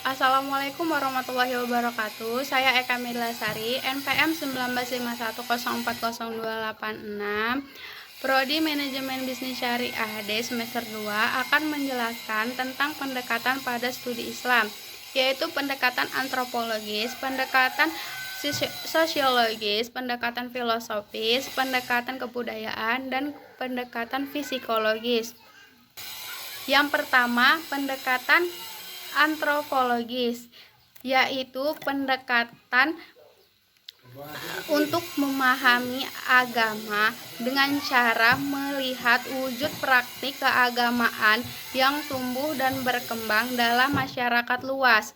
Assalamualaikum warahmatullahi wabarakatuh. Saya Eka Milasari, NPM 1951040286, Prodi Manajemen Bisnis Syariah D semester 2 akan menjelaskan tentang pendekatan pada studi Islam, yaitu pendekatan antropologis, pendekatan sosiologis, pendekatan filosofis, pendekatan kebudayaan, dan pendekatan psikologis. Yang pertama, pendekatan antropologis, yaitu pendekatan untuk memahami agama dengan cara melihat wujud praktik keagamaan yang tumbuh dan berkembang dalam masyarakat luas.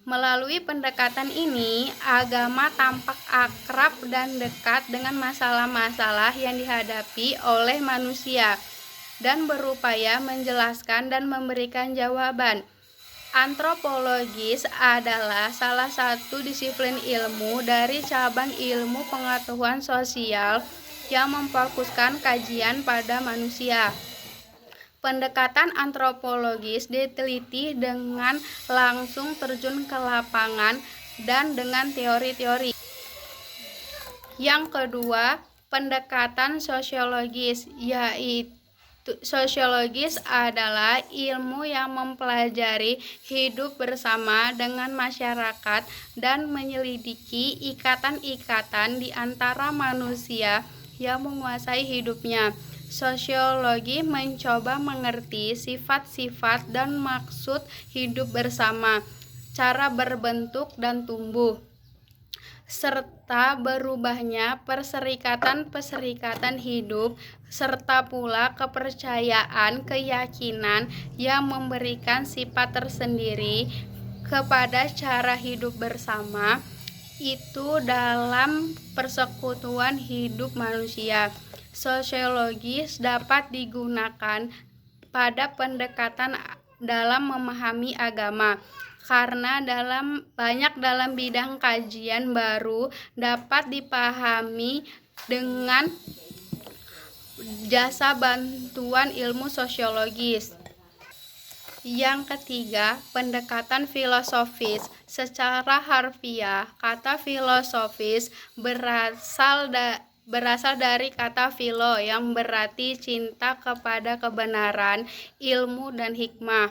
Melalui pendekatan ini, agama tampak akrab dan dekat dengan masalah-masalah yang dihadapi oleh manusia dan berupaya menjelaskan dan memberikan jawaban. Antropologis adalah salah satu disiplin ilmu dari cabang ilmu pengetahuan sosial yang memfokuskan kajian pada manusia. Pendekatan antropologis diteliti dengan langsung terjun ke lapangan dan dengan teori-teori. Yang kedua, pendekatan sosiologis, yaitu sosiologis adalah ilmu yang mempelajari hidup bersama dengan masyarakat dan menyelidiki ikatan-ikatan di antara manusia yang menguasai hidupnya. Sosiologi mencoba mengerti sifat-sifat dan maksud hidup bersama, cara berbentuk dan tumbuh, serta berubahnya perserikatan hidup, serta pula kepercayaan, keyakinan yang memberikan sifat tersendiri kepada cara hidup bersama itu dalam persekutuan hidup manusia. Sosiologis dapat digunakan pada pendekatan dalam memahami agama, karena banyak dalam bidang kajian baru dapat dipahami dengan jasa bantuan ilmu sosiologis. Yang ketiga, pendekatan filosofis. Secara harfiah, kata filosofis berasal dari kata philo yang berarti cinta kepada kebenaran, ilmu, dan hikmah.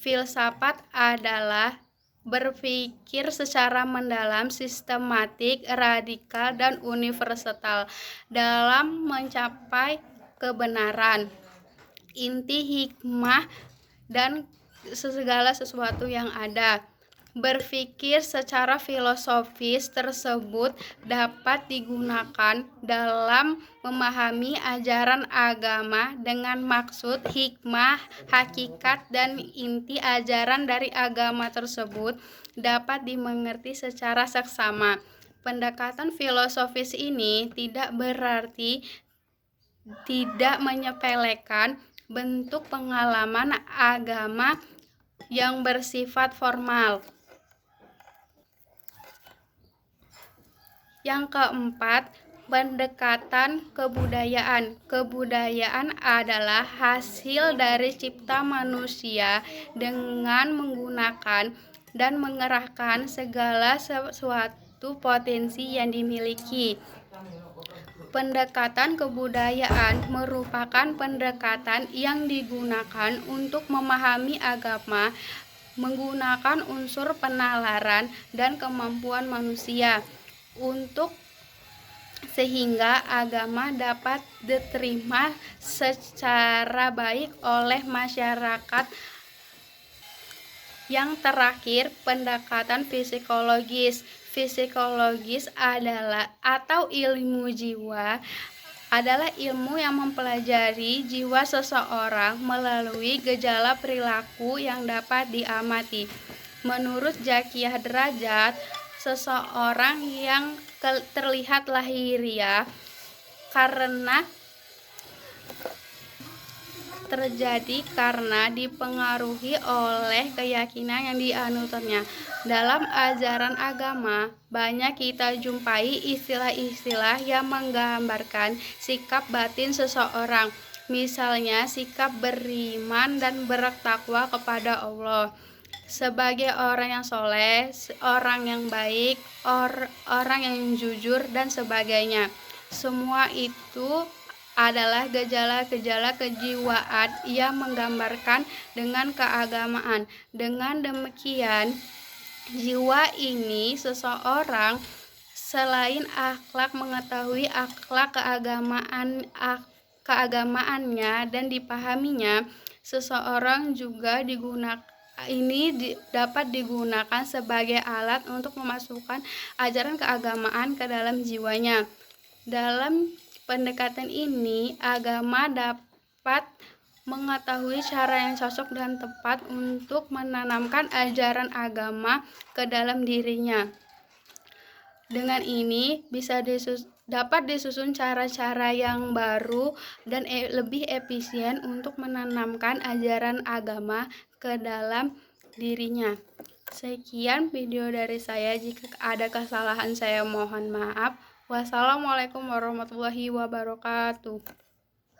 Filsafat adalah berpikir secara mendalam, sistematik, radikal, dan universal dalam mencapai kebenaran, inti hikmah, dan segala sesuatu yang ada. Berpikir secara filosofis tersebut dapat digunakan dalam memahami ajaran agama dengan maksud, hikmah, hakikat, dan inti ajaran dari agama tersebut dapat dimengerti secara seksama. Pendekatan filosofis ini tidak berarti tidak menyepelekan bentuk pengalaman agama yang bersifat formal. Yang keempat, pendekatan kebudayaan. Kebudayaan adalah hasil dari cipta manusia dengan menggunakan dan mengerahkan segala sesuatu potensi yang dimiliki. Pendekatan kebudayaan merupakan pendekatan yang digunakan untuk memahami agama menggunakan unsur penalaran dan kemampuan manusia sehingga agama dapat diterima secara baik oleh masyarakat. Yang terakhir, pendekatan psikologis. Psikologis adalah ilmu jiwa, adalah ilmu yang mempelajari jiwa seseorang melalui gejala perilaku yang dapat diamati. Menurut Zakiyah Derajat, seseorang yang terlihat lahiriah terjadi karena dipengaruhi oleh keyakinan yang dianutnya. Dalam ajaran agama, banyak kita jumpai istilah-istilah yang menggambarkan sikap batin seseorang. Misalnya, sikap beriman dan bertakwa kepada Allah. sebagai orang yang soleh, orang yang baik, orang yang jujur, dan sebagainya. Semua itu adalah gejala-gejala kejiwaan yang menggambarkan dengan keagamaan. Dengan demikian, jiwa ini seseorang selain akhlak mengetahui akhlak keagamaannya dan dipahaminya, seseorang juga dapat digunakan sebagai alat untuk memasukkan ajaran keagamaan ke dalam jiwanya. Dalam pendekatan ini, agama dapat mengetahui cara yang cocok dan tepat untuk menanamkan ajaran agama ke dalam dirinya. Dengan ini dapat disusun cara-cara yang baru dan lebih efisien untuk menanamkan ajaran agama ke dalam dirinya. Sekian video dari saya. Jika ada kesalahan saya mohon maaf. Wassalamualaikum warahmatullahi wabarakatuh.